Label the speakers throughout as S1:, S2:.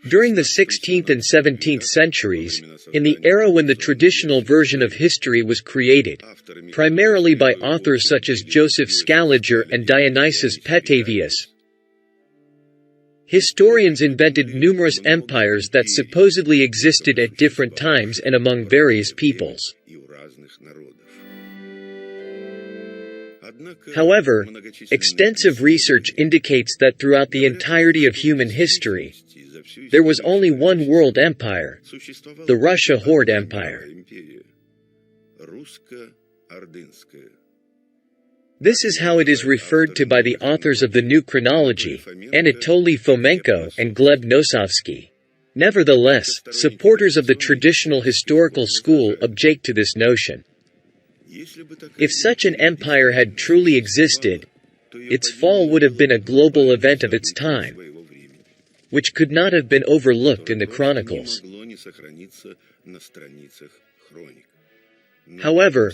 S1: During the 16th and 17th centuries, in the era when the traditional version of history was created, primarily by authors such as Joseph Scaliger and Dionysius Petavius, historians invented numerous empires that supposedly existed at different times and among various peoples. However, extensive research indicates that throughout the entirety of human history, there was only one world empire, the Russia Horde Empire. This is how it is referred to by the authors of the New Chronology, Anatoly Fomenko and Gleb Nosovsky. Nevertheless, supporters of the traditional historical school object to this notion. If such an empire had truly existed, its fall would have been a global event of its time, which could not have been overlooked in the chronicles. However,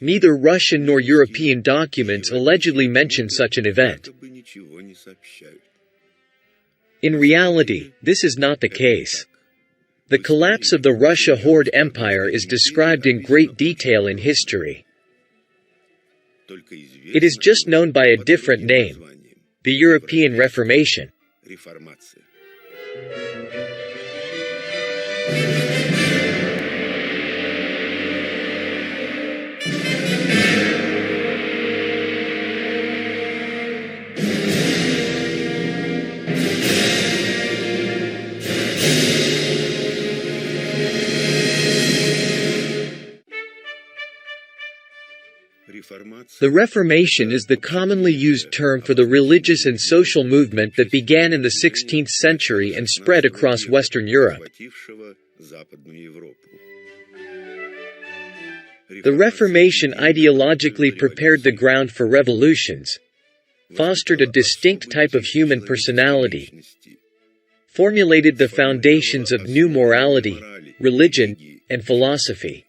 S1: neither Russian nor European documents allegedly mention such an event. In reality, this is not the case. The collapse of the Russia Horde Empire is described in great detail in history. It is just known by a different name, the European Reformation. The Reformation is the commonly used term for the religious and social movement that began in the 16th century and spread across Western Europe. The Reformation ideologically prepared the ground for revolutions, fostered a distinct type of human personality, formulated the foundations of new morality, religion, and philosophy.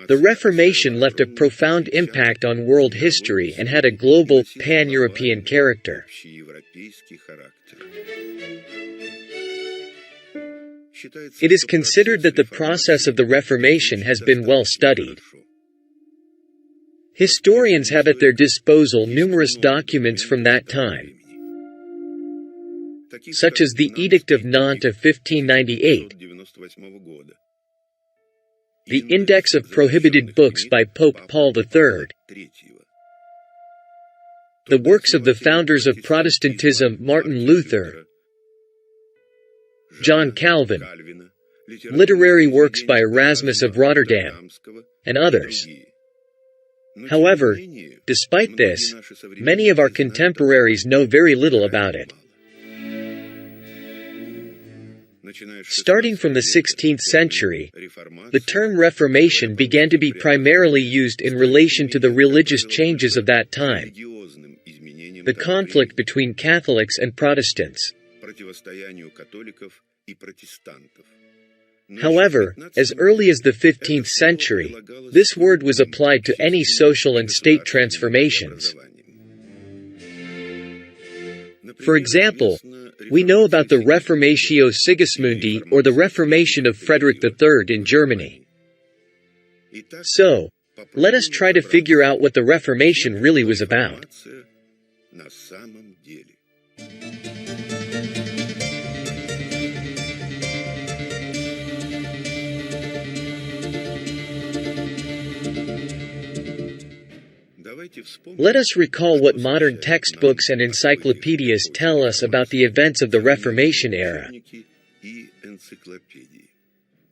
S1: The Reformation left a profound impact on world history and had a global, pan-European character. It is considered that the process of the Reformation has been well studied. Historians have at their disposal numerous documents from that time, such as the Edict of Nantes of 1598, the Index of Prohibited Books by Pope Paul III, the works of the founders of Protestantism Martin Luther, John Calvin, literary works by Erasmus of Rotterdam, and others. However, despite this, many of our contemporaries know very little about it. Starting from the 16th century, the term Reformation began to be primarily used in relation to the religious changes of that time, the conflict between Catholics and Protestants. However, as early as the 15th century, this word was applied to any social and state transformations. For example, we know about the Reformatio Sigismundi or the Reformation of Frederick III in Germany. So, let us try to figure out what the Reformation really was about. Let us recall what modern textbooks and encyclopedias tell us about the events of the Reformation era.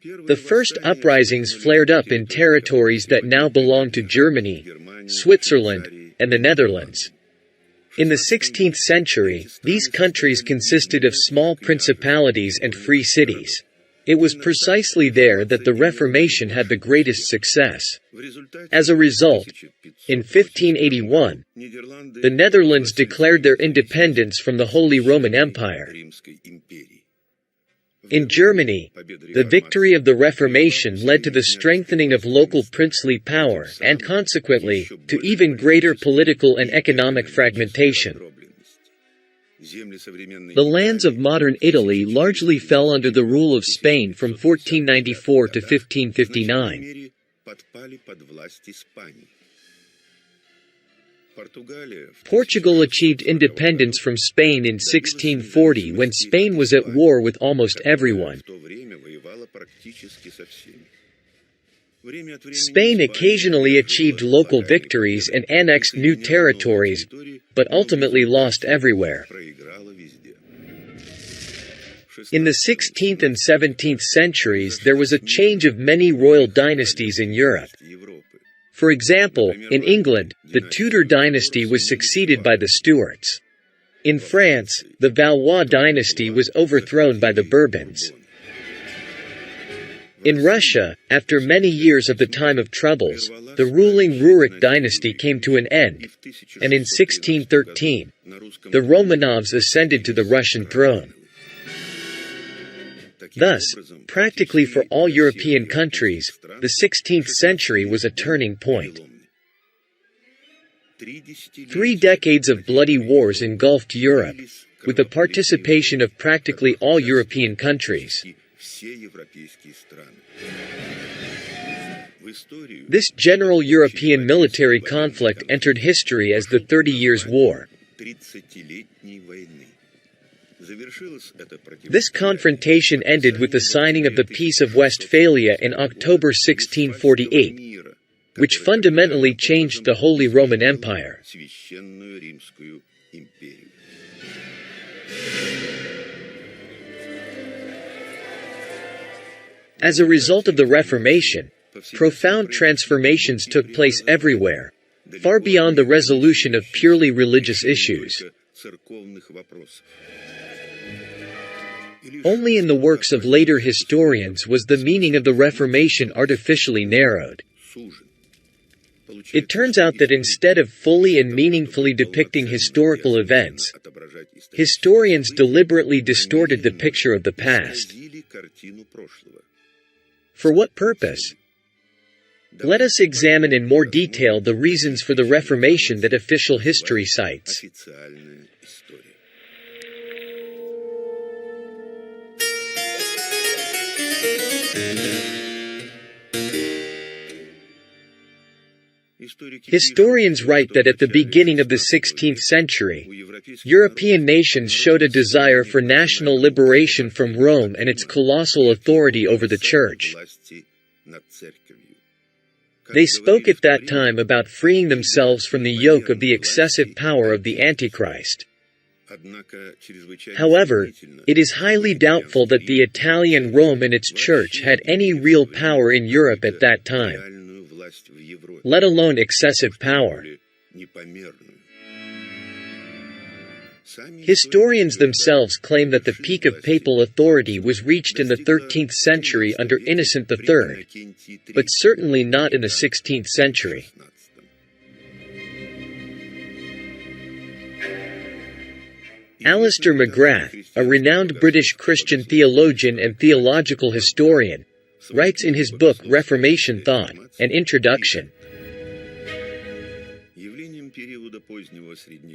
S1: The first uprisings flared up in territories that now belong to Germany, Switzerland, and the Netherlands. In the 16th century, these countries consisted of small principalities and free cities. It was precisely there that the Reformation had the greatest success. As a result, in 1581, the Netherlands declared their independence from the Holy Roman Empire. In Germany, the victory of the Reformation led to the strengthening of local princely power and, consequently, to even greater political and economic fragmentation. The lands of modern Italy largely fell under the rule of Spain from 1494 to 1559. Portugal achieved independence from Spain in 1640 when Spain was at war with almost everyone. Spain occasionally achieved local victories and annexed new territories, but ultimately lost everywhere. In the 16th and 17th centuries, there was a change of many royal dynasties in Europe. For example, in England, the Tudor dynasty was succeeded by the Stuarts. In France, the Valois dynasty was overthrown by the Bourbons. In Russia, after many years of the time of troubles, the ruling Rurik dynasty came to an end, and in 1613, the Romanovs ascended to the Russian throne. Thus, practically for all European countries, the 16th century was a turning point. 3 decades of bloody wars engulfed Europe, with the participation of practically all European countries. This general European military conflict entered history as the 30 Years' War. This confrontation ended with the signing of the Peace of Westphalia in October 1648, which fundamentally changed the Holy Roman Empire. As a result of the Reformation, profound transformations took place everywhere, far beyond the resolution of purely religious issues. Only in the works of later historians was the meaning of the Reformation artificially narrowed. It turns out that instead of fully and meaningfully depicting historical events, historians deliberately distorted the picture of the past. For what purpose? Let us examine in more detail the reasons for the Reformation that official history cites. Historians write that at the beginning of the 16th century, European nations showed a desire for national liberation from Rome and its colossal authority over the Church. They spoke at that time about freeing themselves from the yoke of the excessive power of the Antichrist. However, it is highly doubtful that the Italian Rome and its Church had any real power in Europe at that time, let alone excessive power. Historians themselves claim that the peak of papal authority was reached in the 13th century under Innocent III, but certainly not in the 16th century. Alistair McGrath, a renowned British Christian theologian and theological historian, writes in his book Reformation Thought, an introduction.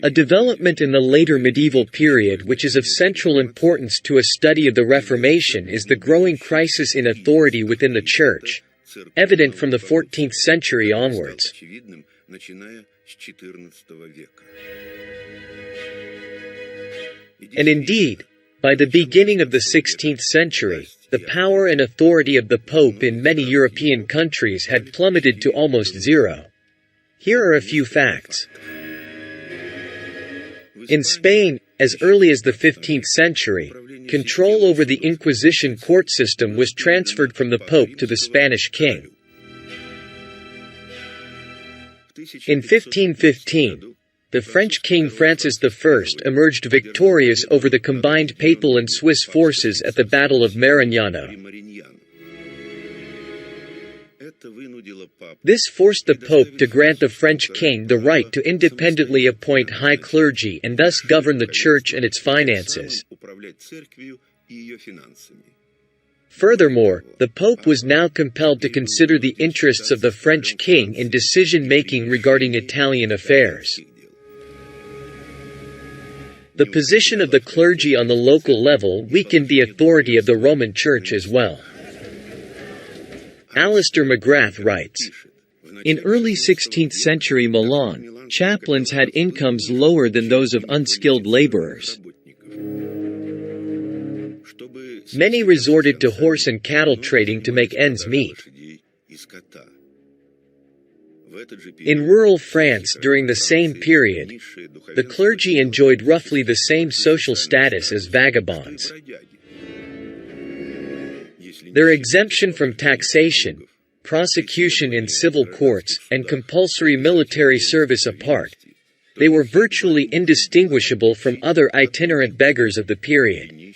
S1: A development in the later medieval period which is of central importance to a study of the Reformation is the growing crisis in authority within the Church, evident from the 14th century onwards. And indeed, by the beginning of the 16th century, the power and authority of the Pope in many European countries had plummeted to almost zero. Here are a few facts. In Spain, as early as the 15th century, control over the Inquisition court system was transferred from the Pope to the Spanish king. In 1515, the French King Francis I emerged victorious over the combined papal and Swiss forces at the Battle of Marignano. This forced the Pope to grant the French king the right to independently appoint high clergy and thus govern the Church and its finances. Furthermore, the Pope was now compelled to consider the interests of the French king in decision-making regarding Italian affairs. The position of the clergy on the local level weakened the authority of the Roman Church as well. Alistair McGrath writes, "In early 16th century Milan, chaplains had incomes lower than those of unskilled laborers. Many resorted to horse and cattle trading to make ends meet. In rural France during the same period, the clergy enjoyed roughly the same social status as vagabonds. Their exemption from taxation, prosecution in civil courts, and compulsory military service apart, they were virtually indistinguishable from other itinerant beggars of the period.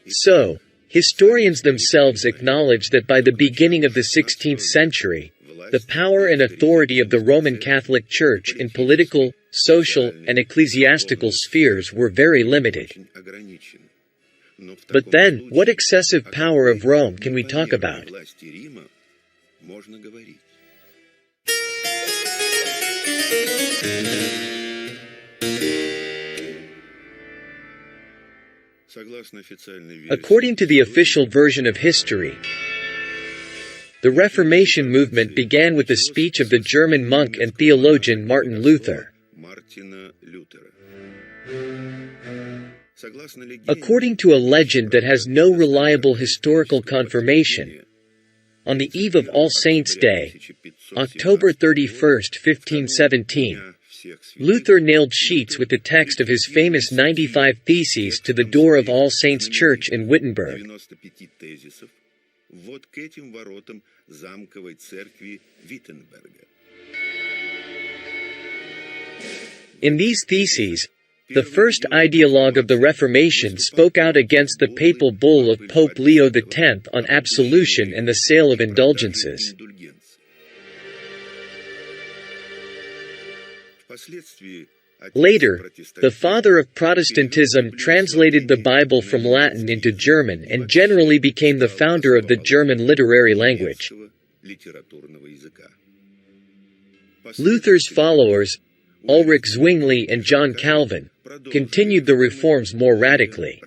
S1: So, historians themselves acknowledge that by the beginning of the 16th century, the power and authority of the Roman Catholic Church in political, social, and ecclesiastical spheres were very limited. But then, what excessive power of Rome can we talk about? According to the official version of history, the Reformation movement began with the speech of the German monk and theologian Martin Luther. According to a legend that has no reliable historical confirmation, on the eve of All Saints' Day, October 31, 1517, Luther nailed sheets with the text of his famous 95 Theses to the door of All Saints' Church in Wittenberg. In these theses, the first ideologue of the Reformation spoke out against the papal bull of Pope Leo X on absolution and the sale of indulgences. Later, the father of Protestantism translated the Bible from Latin into German and generally became the founder of the German literary language. Luther's followers, Ulrich Zwingli and John Calvin, continued the reforms more radically.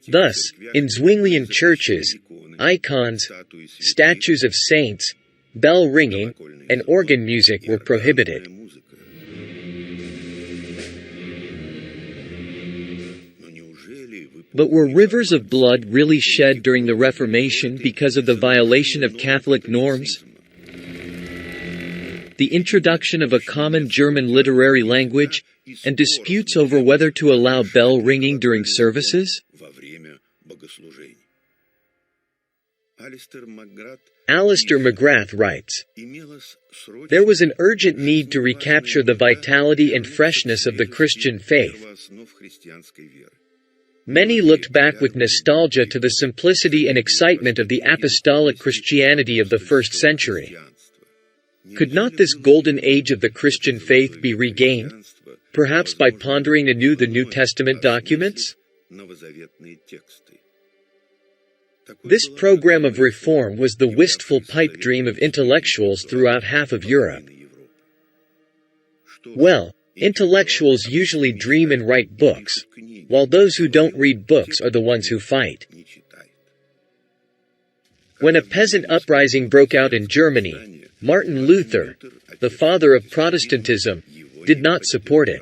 S1: Thus, in Zwinglian churches, icons, statues of saints, bell ringing, and organ music were prohibited. But were rivers of blood really shed during the Reformation because of the violation of Catholic norms? The introduction of a common German literary language, and disputes over whether to allow bell ringing during services? Alistair McGrath writes, "There was an urgent need to recapture the vitality and freshness of the Christian faith. Many looked back with nostalgia to the simplicity and excitement of the apostolic Christianity of the first century. Could not this golden age of the Christian faith be regained, perhaps by pondering anew the New Testament documents?" This program of reform was the wistful pipe dream of intellectuals throughout half of Europe. Well, intellectuals usually dream and write books, while those who don't read books are the ones who fight. When a peasant uprising broke out in Germany, Martin Luther, the father of Protestantism, did not support it.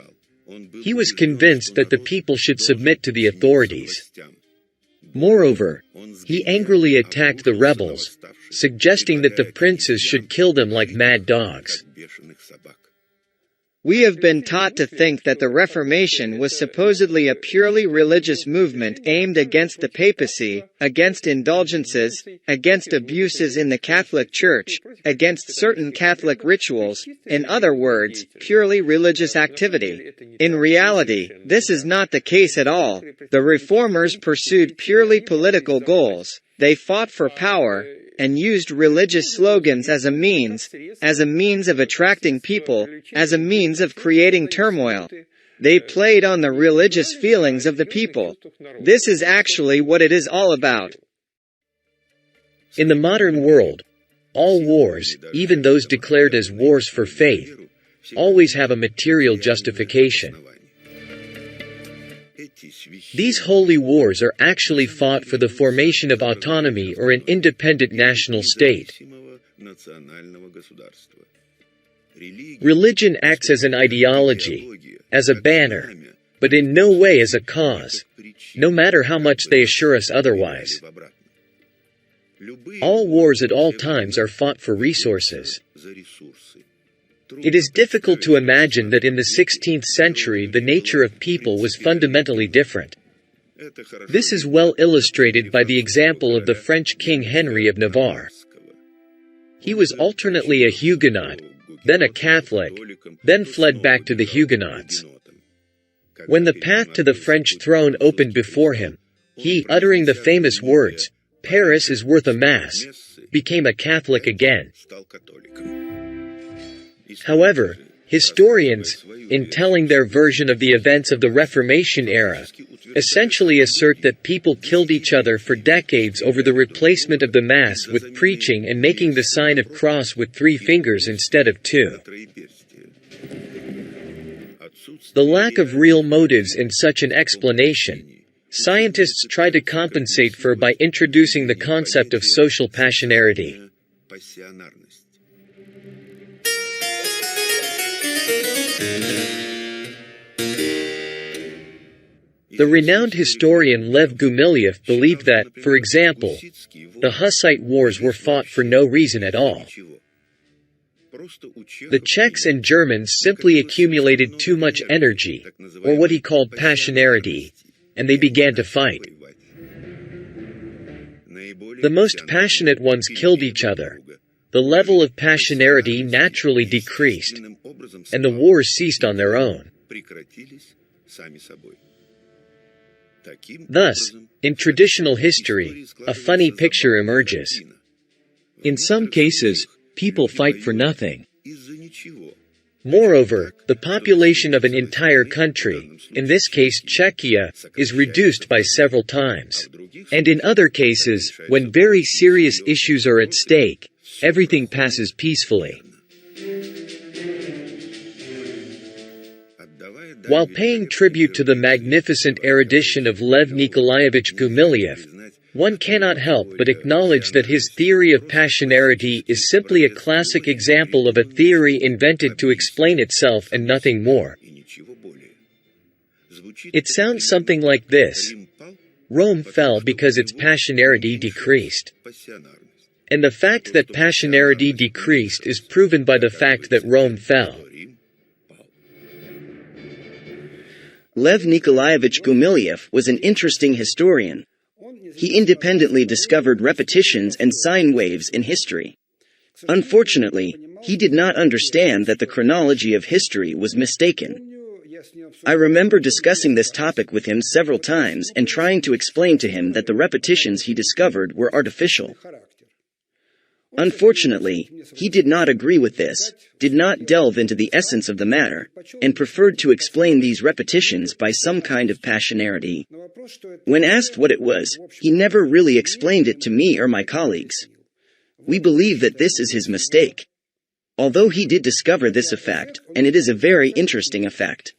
S1: He was convinced that the people should submit to the authorities. Moreover, he angrily attacked the rebels, suggesting that the princes should kill them like mad dogs.
S2: We have been taught to think that the Reformation was supposedly a purely religious movement aimed against the papacy, against indulgences, against abuses in the Catholic Church, against certain Catholic rituals, in other words, purely religious activity. In reality, this is not the case at all. The Reformers pursued purely political goals. They fought for power, and used religious slogans as a means of attracting people, as a means of creating turmoil. They played on the religious feelings of the people. This is actually what it is all about.
S1: In the modern world, All wars, even those declared as wars for faith, always have a material justification. These holy wars are actually fought for the formation of autonomy or an independent national state. Religion acts as an ideology, as a banner, but in no way as a cause, no matter how much they assure us otherwise. All wars at all times are fought for resources. It is difficult to imagine that in the 16th century the nature of people was fundamentally different. This is well illustrated by the example of the French King Henry of Navarre. He was alternately a Huguenot, then a Catholic, then fled back to the Huguenots. When the path to the French throne opened before him, he, uttering the famous words, "Paris is worth a mass," became a Catholic again. However, historians, in telling their version of the events of the Reformation era, essentially assert that people killed each other for decades over the replacement of the Mass with preaching and making the sign of cross with 3 fingers instead of 2. The lack of real motives in such an explanation, scientists try to compensate for by introducing the concept of social passionarity. The renowned historian Lev Gumilev believed that, for example, the Hussite wars were fought for no reason at all. The Czechs and Germans simply accumulated too much energy, or what he called passionarity, and they began to fight. The most passionate ones killed each other. The level of passionarity naturally decreased, and the wars ceased on their own. Thus, in traditional history, a funny picture emerges. In some cases, people fight for nothing. Moreover, the population of an entire country, in this case Czechia, is reduced by several times. And in other cases, when very serious issues are at stake, everything passes peacefully. While paying tribute to the magnificent erudition of Lev Nikolaevich Gumilev, one cannot help but acknowledge that his theory of passionarity is simply a classic example of a theory invented to explain itself and nothing more. It sounds something like this: Rome fell because its passionarity decreased. And the fact that passionarity decreased is proven by the fact that Rome fell.
S2: Lev Nikolaevich Gumilev was an interesting historian. He independently discovered repetitions and sine waves in history. Unfortunately, he did not understand that the chronology of history was mistaken. I remember discussing this topic with him several times and trying to explain to him that the repetitions he discovered were artificial. Unfortunately, he did not agree with this, did not delve into the essence of the matter, and preferred to explain these repetitions by some kind of passionarity. When asked what it was, he never really explained it to me or my colleagues. We believe that this is his mistake. Although he did discover this effect, and it is a very interesting effect.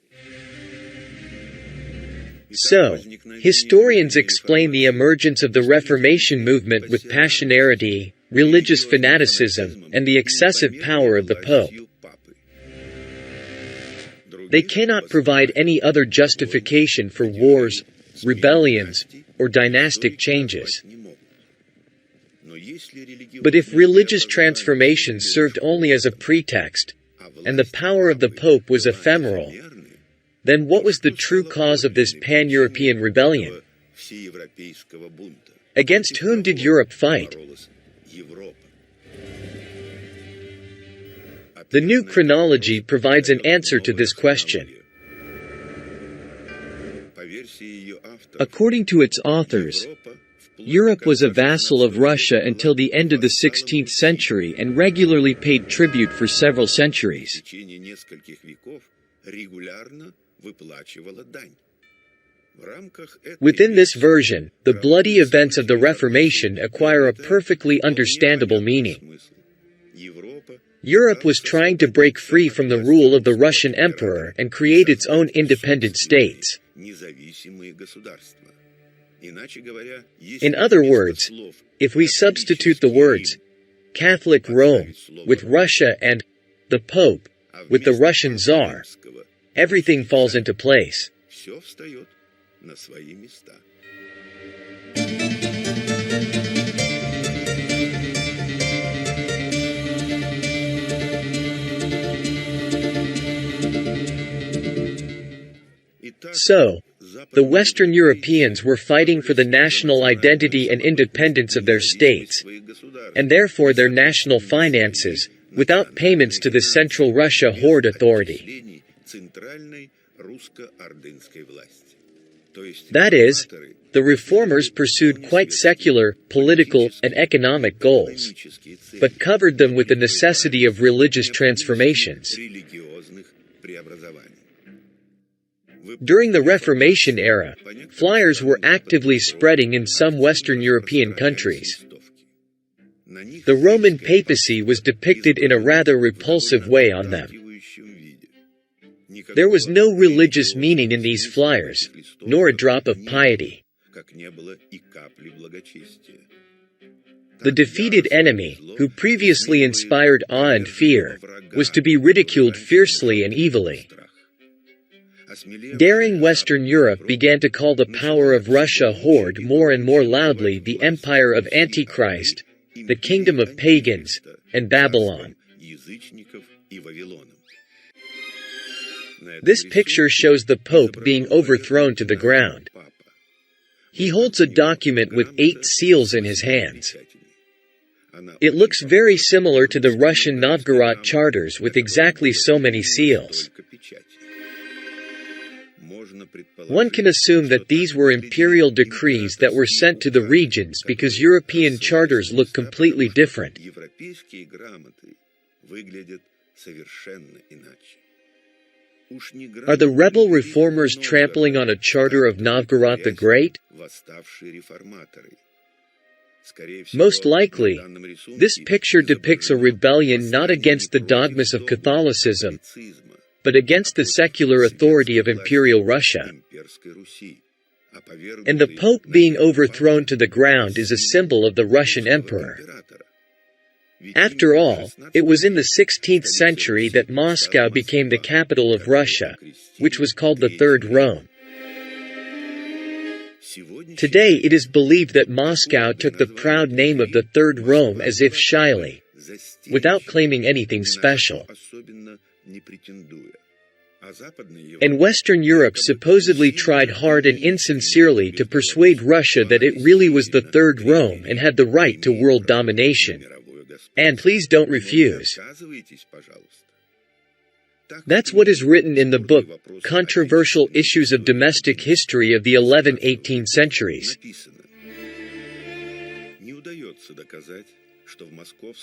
S1: So, historians explain the emergence of the Reformation movement with passionarity, religious fanaticism, and the excessive power of the Pope. They cannot provide any other justification for wars, rebellions, or dynastic changes. But if religious transformations served only as a pretext, and the power of the Pope was ephemeral, then what was the true cause of this pan-European rebellion? Against whom did Europe fight? The new chronology provides an answer to this question. According to its authors, Europe was a vassal of Russia until the end of the 16th century and regularly paid tribute for several centuries. Within this version, the bloody events of the Reformation acquire a perfectly understandable meaning. Europe was trying to break free from the rule of the Russian Emperor and create its own independent states. In other words, if we substitute the words Catholic Rome with Russia and the Pope with the Russian Tsar, everything falls into place. So, the Western Europeans were fighting for the national identity and independence of their states, and therefore their national finances, without payments to the Central Russia Horde Authority. That is, the reformers pursued quite secular, political, and economic goals, but covered them with the necessity of religious transformations. During the Reformation era, flyers were actively spreading in some Western European countries. The Roman papacy was depicted in a rather repulsive way on them. There was no religious meaning in these flyers, nor a drop of piety. The defeated enemy, who previously inspired awe and fear, was to be ridiculed fiercely and evilly. Daring Western Europe began to call the power of Russia Horde more and more loudly the Empire of Antichrist, the Kingdom of Pagans, and Babylon. This picture shows the Pope being overthrown to the ground. He holds a document with 8 seals in his hands. It looks very similar to the Russian Novgorod charters with exactly so many seals. One can assume that these were imperial decrees that were sent to the regions because European charters look completely different. Are the rebel reformers trampling on a charter of Novgorod the Great? Most likely, this picture depicts a rebellion not against the dogmas of Catholicism, but against the secular authority of Imperial Russia. And the Pope being overthrown to the ground is a symbol of the Russian Emperor. After all, it was in the 16th century that Moscow became the capital of Russia, which was called the Third Rome. Today it is believed that Moscow took the proud name of the Third Rome as if shyly, without claiming anything special. And Western Europe supposedly tried hard and insincerely to persuade Russia that it really was the Third Rome and had the right to world domination. And please don't refuse. That's what is written in the book, Controversial Issues of Domestic History of the 11th-18th centuries.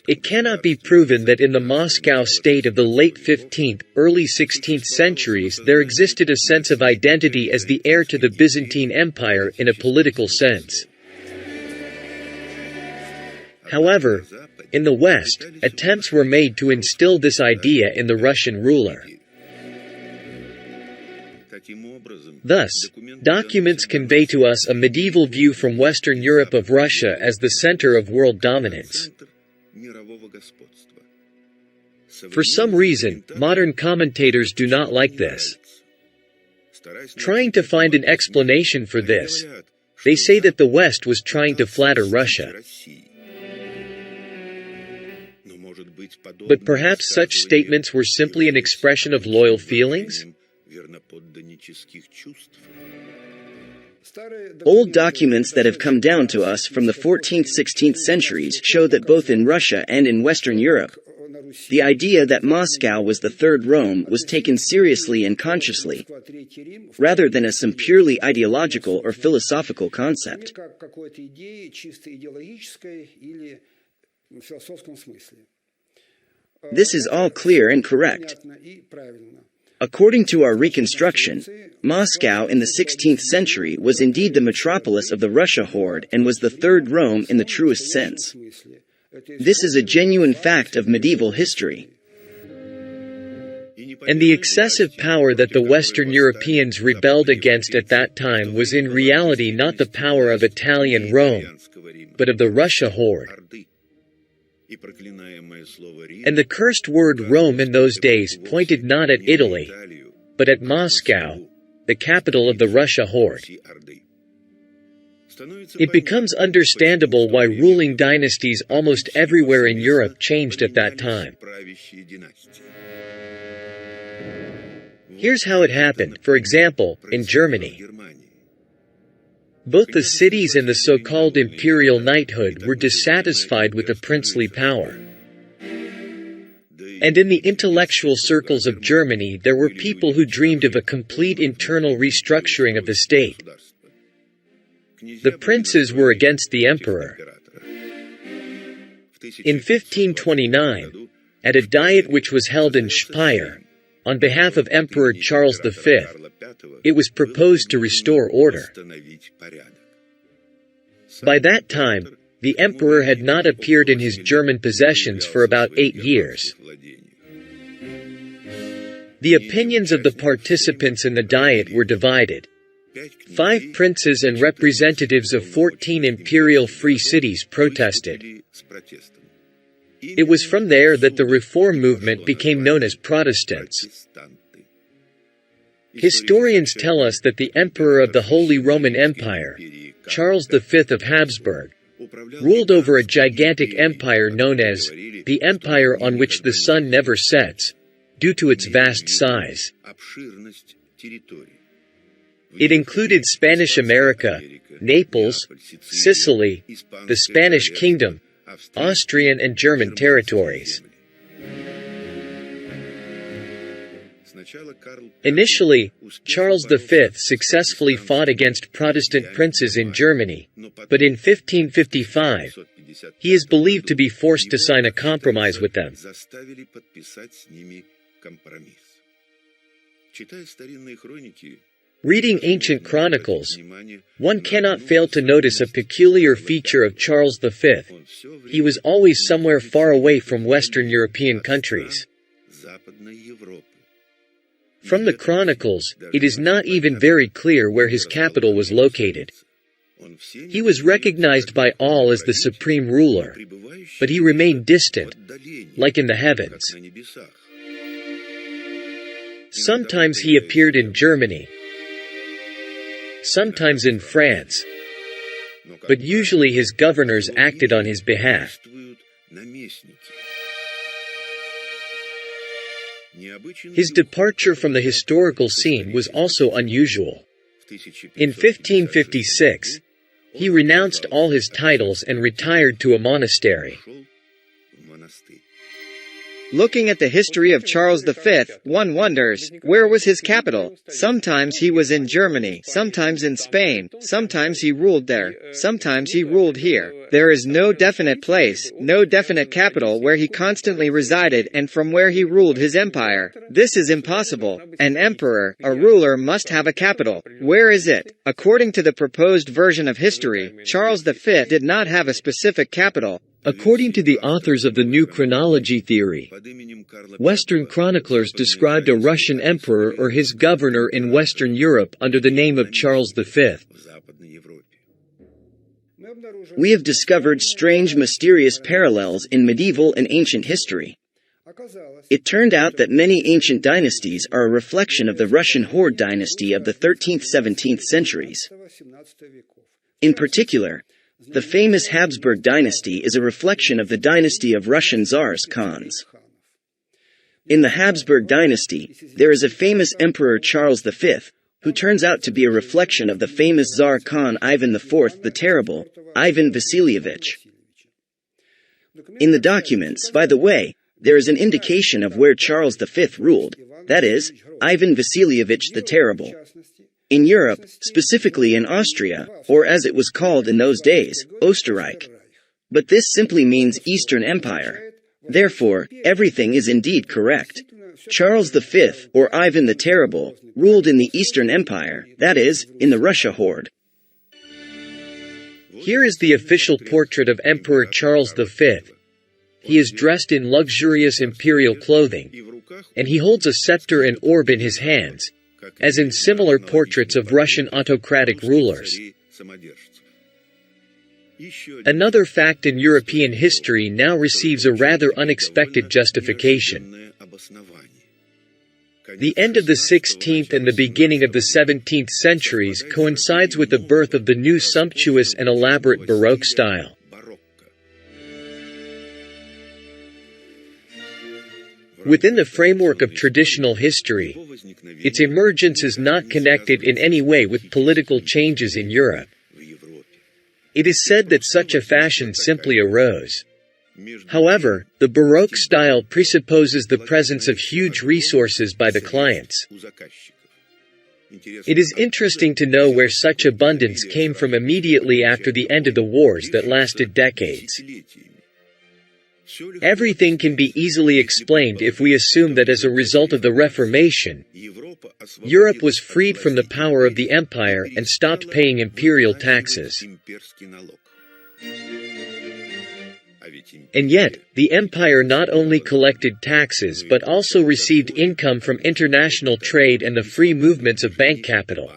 S1: It cannot be proven that in the Moscow state of the late 15th, early 16th centuries there existed a sense of identity as the heir to the Byzantine Empire in a political sense. However, in the West, attempts were made to instill this idea in the Russian ruler. Thus, documents convey to us a medieval view from Western Europe of Russia as the center of world dominance. For some reason, modern commentators do not like this. Trying to find an explanation for this, they say that the West was trying to flatter Russia. But perhaps such statements were simply an expression of loyal feelings?
S3: Old documents that have come down to us from the 14th-16th centuries show that both in Russia and in Western Europe, the idea that Moscow was the Third Rome was taken seriously and consciously, rather than as some purely ideological or philosophical concept. This is all clear and correct. According to our reconstruction, Moscow in the 16th century was indeed the metropolis of the Russia Horde and was the Third Rome in the truest sense. This is a genuine fact of medieval history.
S1: And the excessive power that the Western Europeans rebelled against at that time was in reality not the power of Italian Rome, but of the Russia horde. And the cursed word Rome in those days pointed not at Italy, but at Moscow, the capital of the Russia horde. It becomes understandable why ruling dynasties almost everywhere in Europe changed at that time. Here's how it happened, for example, in Germany. Both the cities and the so-called imperial knighthood were dissatisfied with the princely power. And in the intellectual circles of Germany there were people who dreamed of a complete internal restructuring of the state. The princes were against the emperor. In 1529, at a diet which was held in Speyer, on behalf of Emperor Charles V, it was proposed to restore order. By that time, the emperor had not appeared in his German possessions for about 8 years. The opinions of the participants in the diet were divided. 5 princes and representatives of 14 imperial free cities protested. It was from there that the Reform movement became known as Protestants. Historians tell us that the emperor of the Holy Roman Empire, Charles V of Habsburg, ruled over a gigantic empire known as the Empire on which the sun never sets, due to its vast size. It included Spanish America, Naples, Sicily, the Spanish Kingdom, Austrian and German territories. Initially, Charles V successfully fought against Protestant princes in Germany, but in 1555, he is believed to be forced to sign a compromise with them. Reading ancient chronicles, one cannot fail to notice a peculiar feature of Charles V. He was always somewhere far away from Western European countries. From the chronicles, it is not even very clear where his capital was located. He was recognized by all as the supreme ruler, but he remained distant, like in the heavens. Sometimes he appeared in Germany, sometimes in France, but usually his governors acted on his behalf. His departure from the historical scene was also unusual. In 1556, he renounced all his titles and retired to a monastery.
S2: Looking at the history of Charles V, one wonders, where was his capital? Sometimes he was in Germany, sometimes in Spain, sometimes he ruled there, sometimes he ruled here. There is no definite place, no definite capital where he constantly resided and from where he ruled his empire. This is impossible. An emperor, a ruler must have a capital. Where is it? According to the proposed version of history, Charles V did not have a specific capital.
S1: According to the authors of the New Chronology theory, Western chroniclers described a Russian emperor or his governor in Western Europe under the name of Charles V.
S3: We have discovered strange, mysterious parallels in medieval and ancient history. It turned out that many ancient dynasties are a reflection of the Russian horde dynasty of the 13th-17th centuries. In particular, the famous Habsburg dynasty is a reflection of the dynasty of Russian Tsars Khans. In the Habsburg dynasty, there is a famous Emperor Charles V, who turns out to be a reflection of the famous Tsar Khan Ivan IV the Terrible, Ivan Vasilievich. In the documents, by the way, there is an indication of where Charles V ruled, that is, Ivan Vasilievich the Terrible. In Europe, specifically in Austria, or as it was called in those days, Österreich. But this simply means Eastern Empire. Therefore, everything is indeed correct. Charles V, or Ivan the Terrible, ruled in the Eastern Empire, that is, in the Russia horde.
S1: Here is the official portrait of Emperor Charles V, He is dressed in luxurious imperial clothing, and he holds a scepter and orb in his hands, as in similar portraits of Russian autocratic rulers. Another fact in European history now receives a rather unexpected justification. The end of the 16th and the beginning of the 17th centuries coincides with the birth of the new sumptuous and elaborate Baroque style. Within the framework of traditional history, its emergence is not connected in any way with political changes in Europe. It is said that such a fashion simply arose. However, the Baroque style presupposes the presence of huge resources by the clients. It is interesting to know where such abundance came from immediately after the end of the wars that lasted decades. Everything can be easily explained if we assume that as a result of the Reformation, Europe was freed from the power of the empire and stopped paying imperial taxes. And yet, the empire not only collected taxes but also received income from international trade and the free movements of bank capital.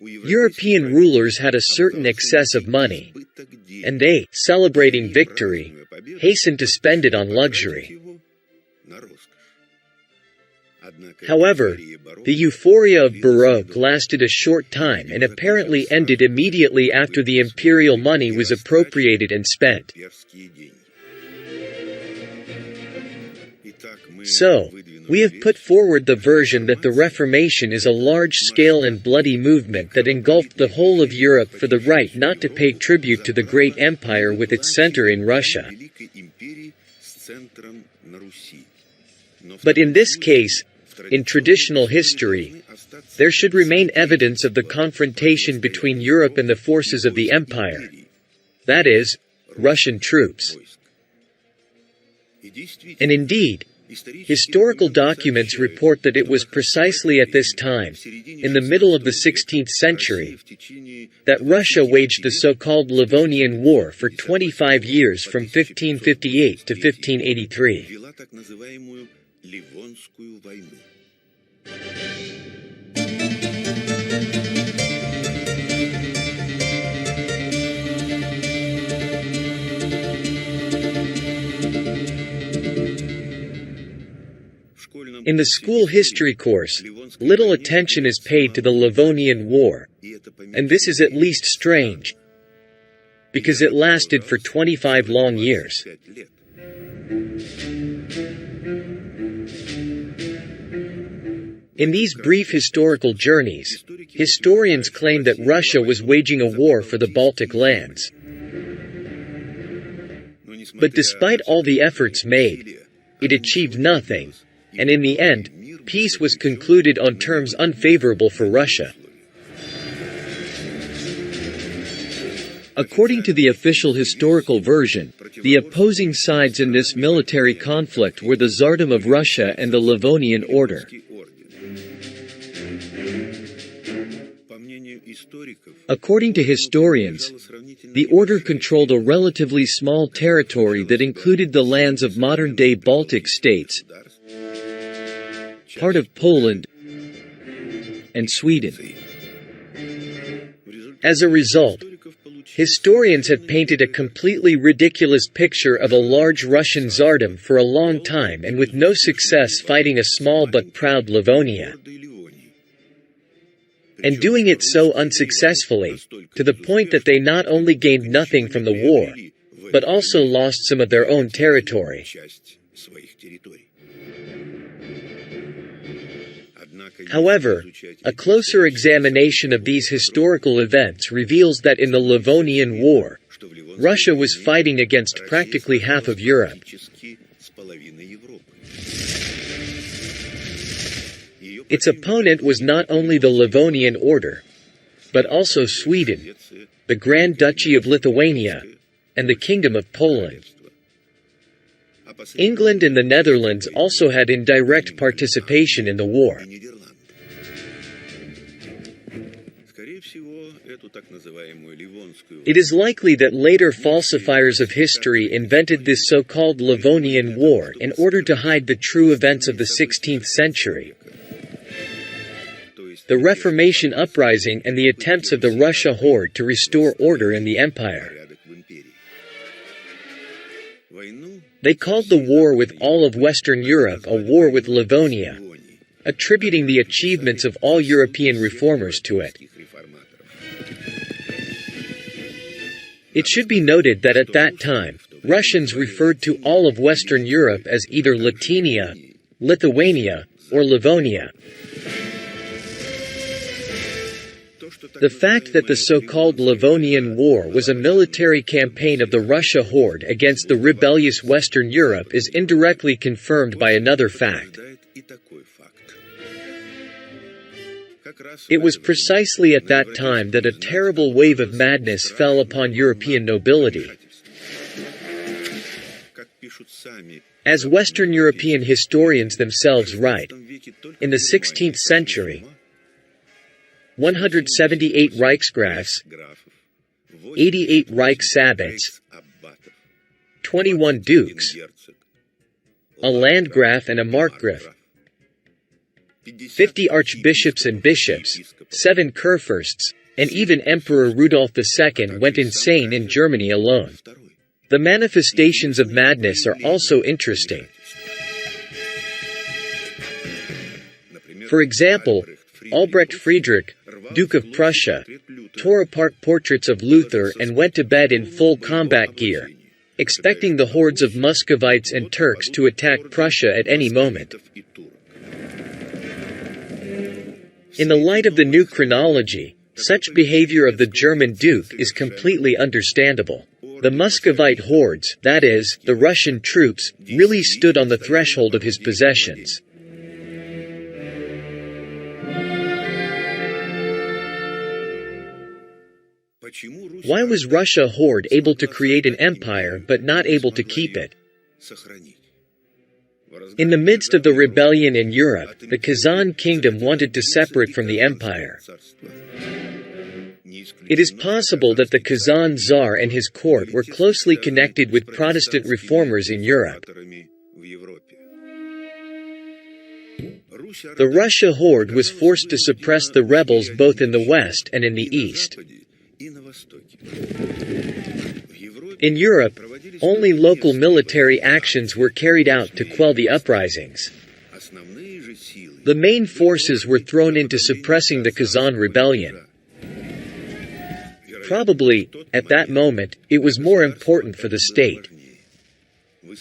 S1: European rulers had a certain excess of money, and they, celebrating victory, hastened to spend it on luxury. However, the euphoria of Baroque lasted a short time and apparently ended immediately after the imperial money was appropriated and spent. So, we have put forward the version that the Reformation is a large-scale and bloody movement that engulfed the whole of Europe for the right not to pay tribute to the great empire with its center in Russia. But in this case, in traditional history, there should remain evidence of the confrontation between Europe and the forces of the empire. That is, Russian troops. And indeed, historical documents report that it was precisely at this time, in the middle of the 16th century, that Russia waged the so-called Livonian War for 25 years from 1558 to 1583. In the school history course, little attention is paid to the Livonian War, and this is at least strange, because it lasted for 25 long years. In these brief historical journeys, historians claim that Russia was waging a war for the Baltic lands. But despite all the efforts made, it achieved nothing, and in the end, peace was concluded on terms unfavorable for Russia. According to the official historical version, the opposing sides in this military conflict were the Tsardom of Russia and the Livonian Order. According to historians, the order controlled a relatively small territory that included the lands of modern-day Baltic states, part of Poland, and Sweden. As a result, historians have painted a completely ridiculous picture of a large Russian Tsardom for a long time and with no success fighting a small but proud Livonia. And doing it so unsuccessfully, to the point that they not only gained nothing from the war, but also lost some of their own territory. However, a closer examination of these historical events reveals that in the Livonian War, Russia was fighting against practically half of Europe. Its opponent was not only the Livonian Order, but also Sweden, the Grand Duchy of Lithuania, and the Kingdom of Poland. England and the Netherlands also had indirect participation in the war. It is likely that later falsifiers of history invented this so-called Livonian War in order to hide the true events of the 16th century. The Reformation uprising and the attempts of the Russia horde to restore order in the empire. They called the war with all of Western Europe a war with Livonia, attributing the achievements of all European reformers to it. It should be noted that at that time, Russians referred to all of Western Europe as either Latvinia, Lithuania, or Livonia. The fact that the so-called Livonian War was a military campaign of the Russia horde against the rebellious Western Europe is indirectly confirmed by another fact. It was precisely at that time that a terrible wave of madness fell upon European nobility. As Western European historians themselves write, in the 16th century, 178 Reichsgrafs, 88 Reichsabbots, 21 dukes, a Landgraf and a Markgraf, 50 archbishops and bishops, 7 kurfürsts, and even Emperor Rudolf II went insane in Germany alone. The manifestations of madness are also interesting. For example, Albrecht Friedrich, Duke of Prussia, tore apart portraits of Luther and went to bed in full combat gear, expecting the hordes of Muscovites and Turks to attack Prussia at any moment. In the light of the new chronology, such behavior of the German Duke is completely understandable. The Muscovite hordes, that is, the Russian troops, really stood on the threshold of his possessions. Why was Russia horde able to create an empire but not able to keep it? In the midst of the rebellion in Europe, the Kazan kingdom wanted to separate from the empire. It is possible that the Kazan Tsar and his court were closely connected with Protestant reformers in Europe. The Russia horde was forced to suppress the rebels both in the west and in the east. In Europe, only local military actions were carried out to quell the uprisings. The main forces were thrown into suppressing the Kazan rebellion. Probably, at that moment, it was more important for the state.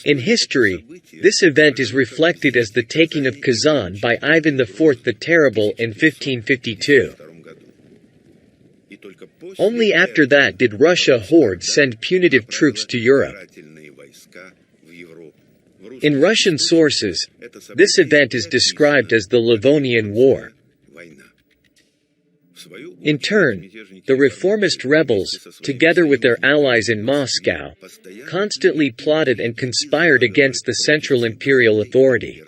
S1: In history, this event is reflected as the taking of Kazan by Ivan IV the Terrible in 1552. Only after that did Russia horde send punitive troops to Europe. In Russian sources, this event is described as the Livonian War. In turn, the reformist rebels, together with their allies in Moscow, constantly plotted and conspired against the central imperial authority.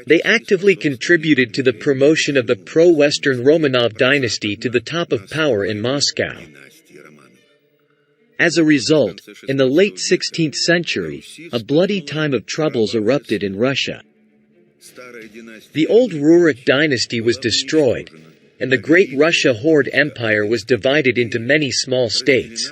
S1: They actively contributed to the promotion of the pro-Western Romanov dynasty to the top of power in Moscow. As a result, in the late 16th century, a bloody time of troubles erupted in Russia. The old Rurik dynasty was destroyed, and the great Russia horde empire was divided into many small states.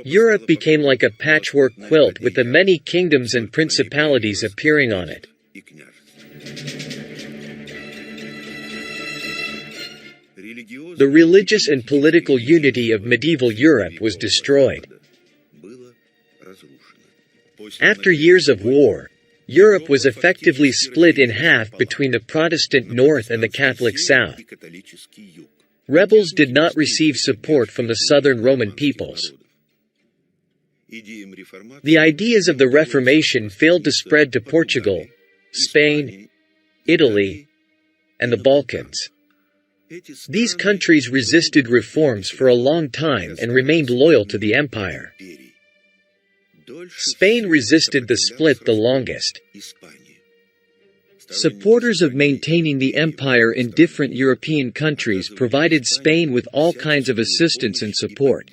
S1: Europe became like a patchwork quilt with the many kingdoms and principalities appearing on it. The religious and political unity of medieval Europe was destroyed. After years of war, Europe was effectively split in half between the Protestant North and the Catholic South. Rebels did not receive support from the southern Roman peoples. The ideas of the Reformation failed to spread to Portugal, Spain, Italy, and the Balkans. These countries resisted reforms for a long time and remained loyal to the empire. Spain resisted the split the longest. Supporters of maintaining the empire in different European countries provided Spain with all kinds of assistance and support.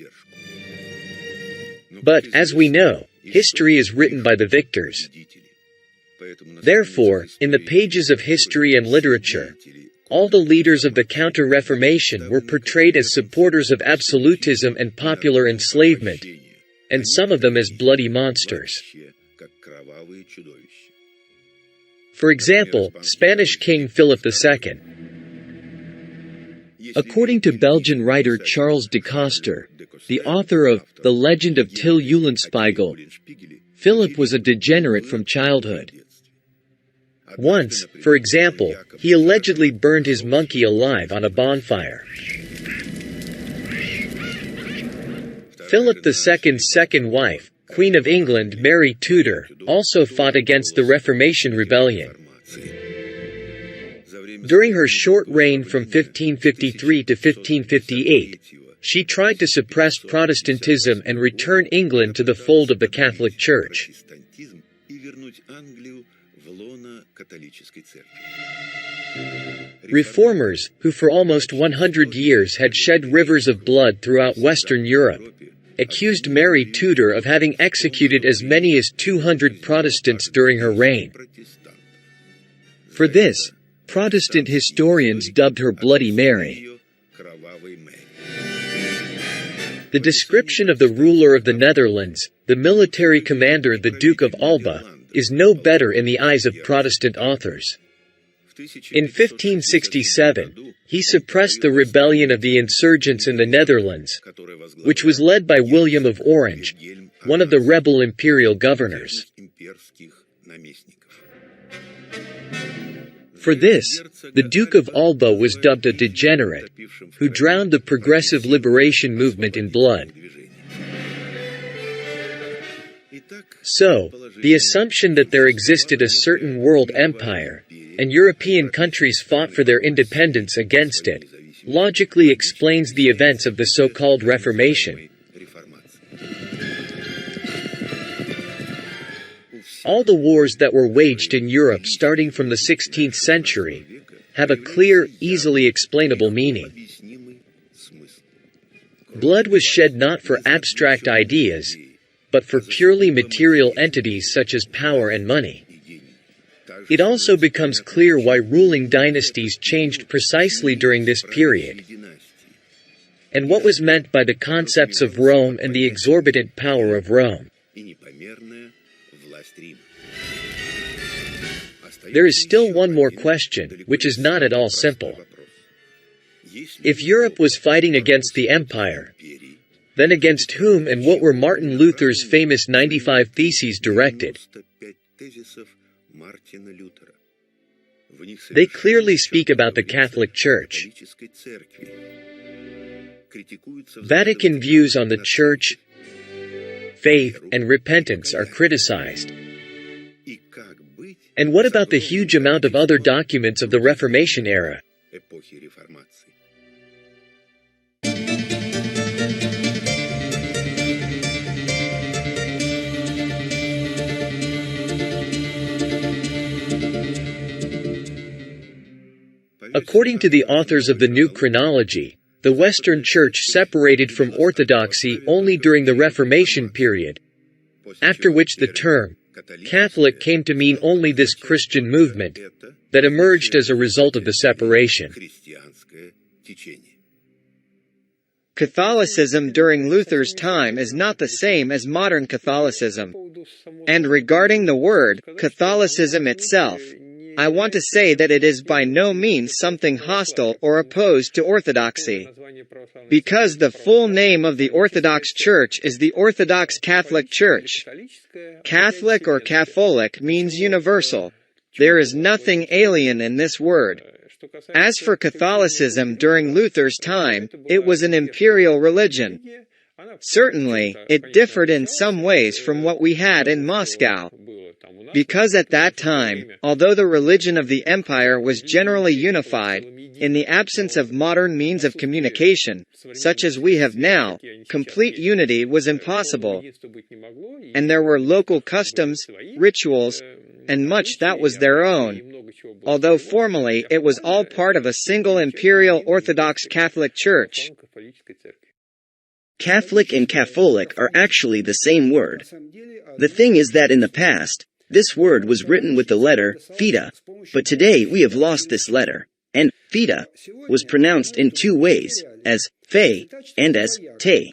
S1: But, as we know, history is written by the victors. Therefore, in the pages of history and literature, all the leaders of the Counter-Reformation were portrayed as supporters of absolutism and popular enslavement, and some of them as bloody monsters. For example, Spanish King Philip II. According to Belgian writer Charles de Coster, the author of The Legend of Till Eulenspiegel, Philip was a degenerate from childhood. Once, for example, he allegedly burned his monkey alive on a bonfire. Philip II's second wife, Queen of England Mary Tudor, also fought against the Reformation rebellion. During her short reign from 1553 to 1558, she tried to suppress Protestantism and return England to the fold of the Catholic Church. Reformers, who for almost 100 years had shed rivers of blood throughout Western Europe, accused Mary Tudor of having executed as many as 200 Protestants during her reign. For this, Protestant historians dubbed her Bloody Mary. The description of the ruler of the Netherlands, the military commander the Duke of Alba, is no better in the eyes of Protestant authors. In 1567, he suppressed the rebellion of the insurgents in the Netherlands, which was led by William of Orange, one of the rebel imperial governors. For this, the Duke of Alba was dubbed a degenerate, who drowned the progressive liberation movement in blood. So, the assumption that there existed a certain world empire, and European countries fought for their independence against it, logically explains the events of the so-called Reformation. All the wars that were waged in Europe starting from the 16th century have a clear, easily explainable meaning. Blood was shed not for abstract ideas, but for purely material entities such as power and money. It also becomes clear why ruling dynasties changed precisely during this period, and what was meant by the concepts of Rome and the exorbitant power of Rome. There is still one more question, which is not at all simple. If Europe was fighting against the empire, then against whom and what were Martin Luther's famous 95 Theses directed? They clearly speak about the Catholic Church. Vatican views on the Church, faith, and repentance are criticized. And what about the huge amount of other documents of the Reformation era? According to the authors of the New Chronology, the Western Church separated from Orthodoxy only during the Reformation period, after which the term Catholic came to mean only this Christian movement that emerged as a result of the separation.
S2: Catholicism during Luther's time is not the same as modern Catholicism. And regarding the word Catholicism itself, I want to say that it is by no means something hostile or opposed to orthodoxy. Because the full name of the Orthodox Church is the Orthodox Catholic Church. Catholic or Catholic means universal. There is nothing alien in this word. As for Catholicism during Luther's time, it was an imperial religion. Certainly, it differed in some ways from what we had in Moscow. Because at that time, although the religion of the empire was generally unified, in the absence of modern means of communication, such as we have now, complete unity was impossible. And there were local customs, rituals, and much that was their own. although formally it was all part of a single Imperial Orthodox Catholic Church.
S3: Catholic and Catholic are actually the same word. The thing is that in the past, this word was written with the letter theta, but today we have lost this letter, and theta was pronounced in two ways, as fe and as te.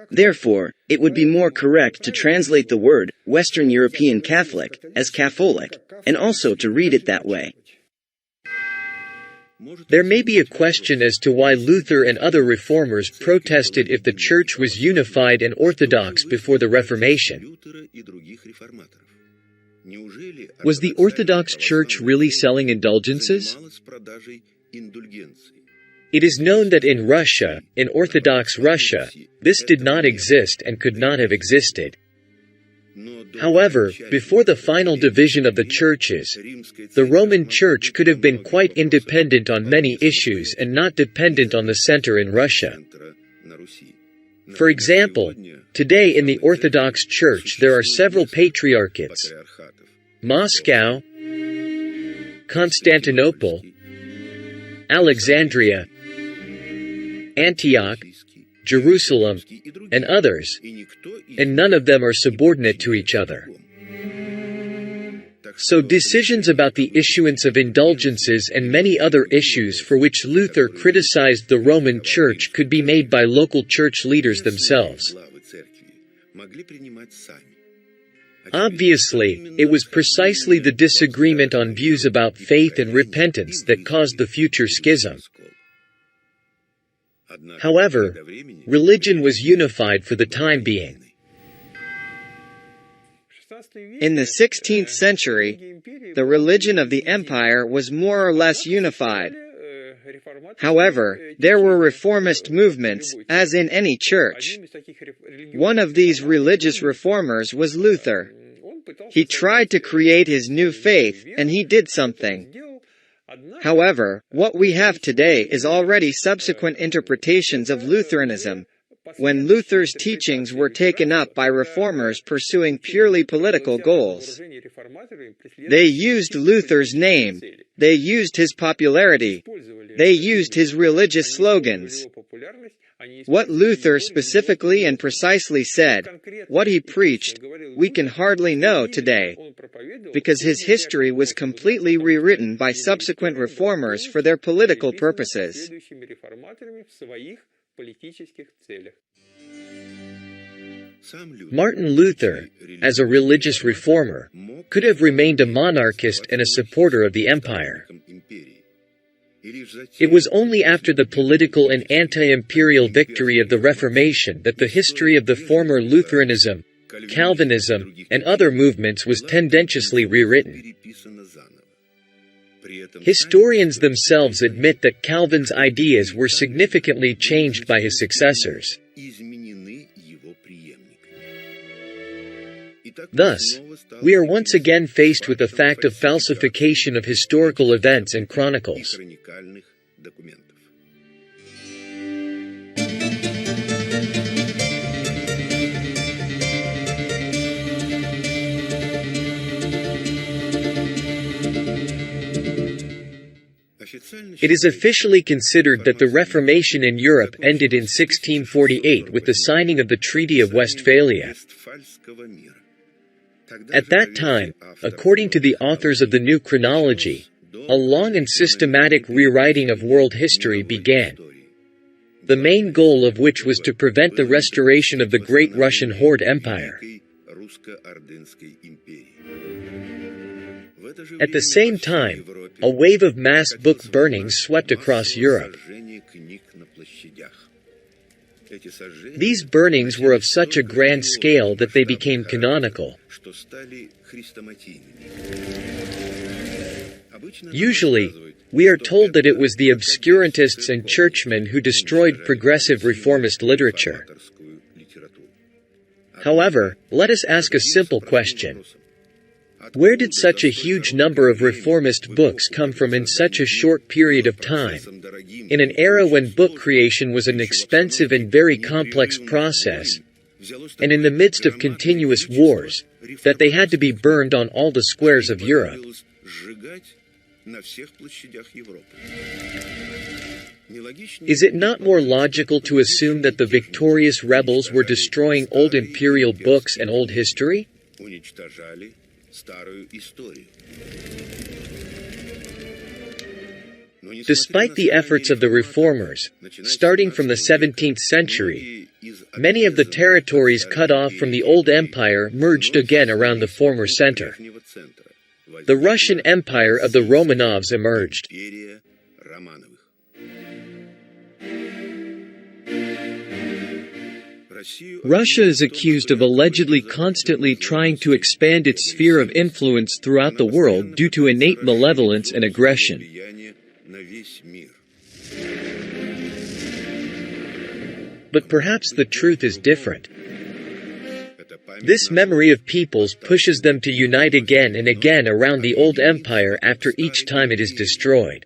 S3: Therefore, it would be more correct to translate the word Western European Catholic as Catholic, and also to read it that way.
S1: There may be a question as to why Luther and other reformers protested if the Church was unified and orthodox before the Reformation. Was the Orthodox Church really selling indulgences? It is known that in Russia, in Orthodox Russia, this did not exist and could not have existed. However, before the final division of the churches, the Roman Church could have been quite independent on many issues and not dependent on the center in Russia. For example, today in the Orthodox Church there are several patriarchates: Moscow, Constantinople, Alexandria, Antioch, Jerusalem, and others, and none of them are subordinate to each other. So decisions about the issuance of indulgences and many other issues for which Luther criticized the Roman Church could be made by local church leaders themselves. Obviously, it was precisely the disagreement on views about faith and repentance that caused the future schism. However, religion was unified for the time being.
S2: In the 16th century, the religion of the empire was more or less unified. However, there were reformist movements, as in any church. One of these religious reformers was Luther. He tried to create his new faith, and he did something. However, what we have today is already subsequent interpretations of Lutheranism, when Luther's teachings were taken up by reformers pursuing purely political goals. They used Luther's name, they used his popularity, they used his religious slogans. What Luther specifically and precisely said, what he preached, we can hardly know today, because his history was completely rewritten by subsequent reformers for their political purposes.
S1: Martin Luther, as a religious reformer, could have remained a monarchist and a supporter of the empire. It was only after the political and anti-imperial victory of the Reformation that the history of the former Lutheranism, Calvinism, and other movements was tendentiously rewritten. Historians themselves admit that Calvin's ideas were significantly changed by his successors. Thus, we are once again faced with the fact of falsification of historical events and chronicles. It is officially considered that the Reformation in Europe ended in 1648 with the signing of the Treaty of Westphalia. At that time, according to the authors of the New Chronology, a long and systematic rewriting of world history began, the main goal of which was to prevent the restoration of the great Russian Horde Empire. At the same time, a wave of mass book burnings swept across Europe. These burnings were of such a grand scale that they became canonical. Usually, we are told that it was the obscurantists and churchmen who destroyed progressive reformist literature. However, let us ask a simple question. Where did such a huge number of reformist books come from in such a short period of time, in an era when book creation was an expensive and very complex process, and in the midst of continuous wars, that they had to be burned on all the squares of Europe? Is it not more logical to assume that the victorious rebels were destroying old imperial books and old history? Despite the efforts of the reformers, starting from the 17th century, many of the territories cut off from the old empire merged again around the former center. The Russian Empire of the Romanovs emerged. Russia is accused of allegedly constantly trying to expand its sphere of influence throughout the world due to innate malevolence and aggression. But perhaps the truth is different. This memory of peoples pushes them to unite again and again around the old empire after each time it is destroyed.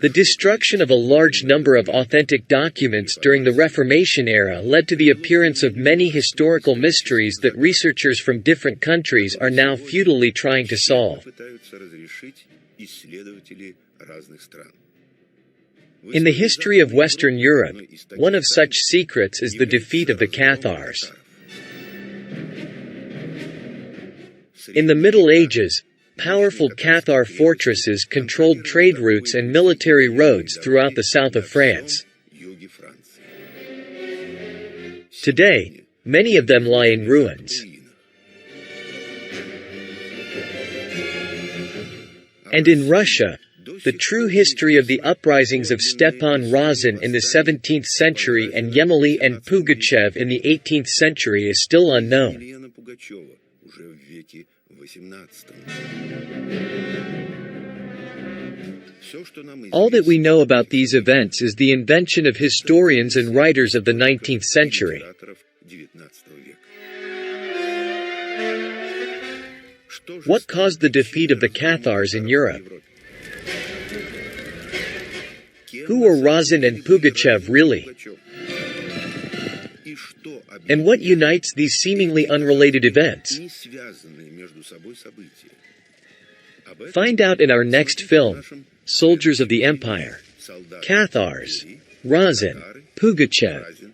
S1: The destruction of a large number of authentic documents during the Reformation era led to the appearance of many historical mysteries that researchers from different countries are now futilely trying to solve. In the history of Western Europe, one of such secrets is the defeat of the Cathars. In the Middle Ages, powerful Cathar fortresses controlled trade routes and military roads throughout the south of France. Today, many of them lie in ruins. And in Russia, the true history of the uprisings of Stepan Razin in the 17th century and Yemely and Pugachev in the 18th century is still unknown. All that we know about these events is the invention of historians and writers of the 19th century. What caused the defeat of the Cathars in Europe? Who were Razin and Pugachev really? And what unites these seemingly unrelated events? Find out in our next film, Soldiers of the Empire. Cathars, Razin, Pugachev.